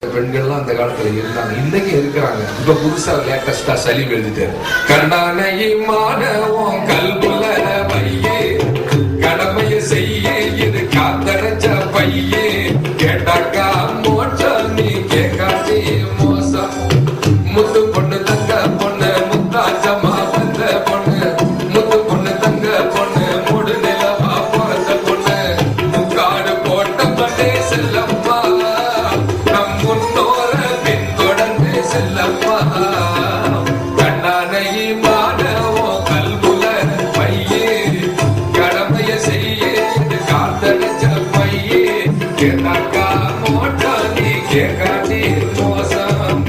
பெண்கள்லாம் அந்த காலத்துல இருந்தாங்க, இன்னைக்கு இருக்கிறாங்க. இப்ப புதுசா லேட்டஸ்டா சலீம் எழுதிட்டாரு, கண்ணானையுமான கல்புல பையே கடமைய செய்ய இது காத்தடைச்ச பையே கேட்டாக்கா மோட்சம் நீ கேட்காதே மோசம் முத்து பொண்ணு தங்க பொண்ணு முத்தாச்சமா வந்த பொண்ணு முத்து பொண்ணு தங்க பொண்ணு மூடு நிலவா பிறந்த பொண்ணு முக்காடு போட்ட பண்ணே செல்லம்மா நம் முன்னோர பின்தொடர்ந்து செல்லம்மா கண்ணானையுமான கல்புல பையே கடமைய செய்ய இது காத்தடைச்ச பையே கேட்டாக்கா மோட்சம் நீ கேட்காதே மோசம்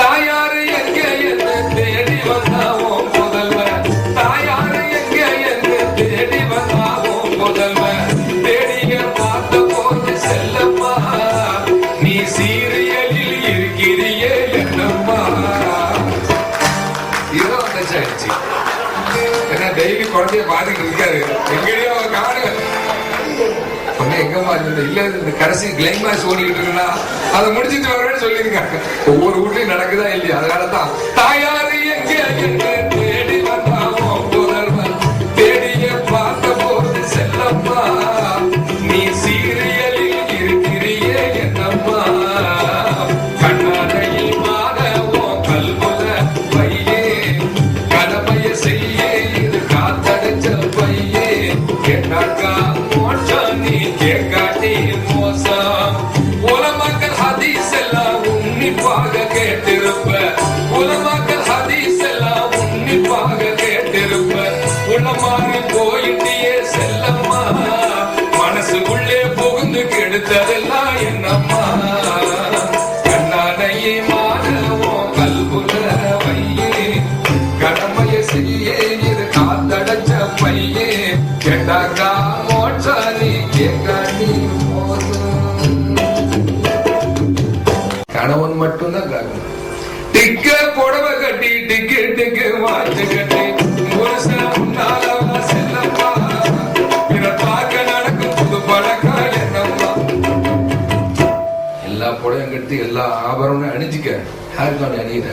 தாயாரு எங்க என்று தேடி வந்தாவும் முதல்வன் தாயாரு எங்க என்று தேடி வந்தாவும் முதல்வன் தேடிய பார்த்த போது செல்லம்மா நீ சீரியலில் இருக்கிறியே என்னம்மா. இதுதான் ஆயிடுச்சு. ஏன்னா டெய்லி குழந்தைய பாத்துட்டு இருக்காரு, எங்கேயோ காடு எங்கம்மா இல்ல இந்த கடைசி கிளைமாக்ஸ் ஓடிக்கிட்டு இருக்குன்னா அதை முடிச்சுட்டு வரேன்னு சொல்லியிருக்காங்க. ஒவ்வொரு வீட்லயும் நடக்குதா இல்லையா? அதனாலதான் தாயாரு எங்க என்று தேடி வந்தாவும் புதல்வன் தேடிய பார்த்த போது செல்லம்மா நீ சீரியலில் இருக்கிறியே என்னம்மா. கண்ணானையில் மாதவும் கல்புல பையே கடமைய செய்ய இது காத்தடைச்ச பையே கேட்டாக்கா மோட்சம் நீ கேட்காதே மோசம். உலமாக்கள் ஹதீஸ் எல்லாம் உன்னிப்பாக கேட்டிருப்ப உலமாக்கள் ஹதீஸ் எல்லாம் உன்னிப்பாக கேட்டிருப்ப உளமாறி போயிட்டியே செல்லம்மா மனசுக்குள்ளே புகுந்து கெடுத்ததெல்லாம் என்னம்மா. கண்ணானையே மாதவும் கல்புல வையே கடமைய செய்ய இது காத்தடைச்ச பையே கேட்டாக்கா மோட்சம் நீ கேட்காதே மோசம். கணவன் மட்டும்தான் காரணம். டிக்க புடவை கட்டி டிக்கெட்டுக்கு வாட்சி கட்டி புருஷன் முன்னாலவா செல்லம்மா இத பார்க்க நடக்கும் புது பழக்கம் என்னம்மா. எல்லா புடவையும் கட்டி எல்லா ஆபரணம் அணிஞ்சிக்க யாருக்கான அணியிற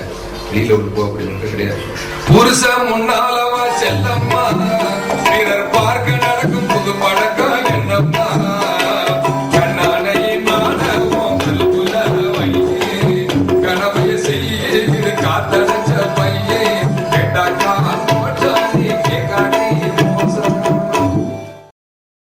வெளியில விட்டு போ அப்படின்னு கிடையாது. புருஷன் முன்னாலவா செல்லம்மா பிறர் பார்க்க நடக்கும் புது பழக்கம் என்னம்மா.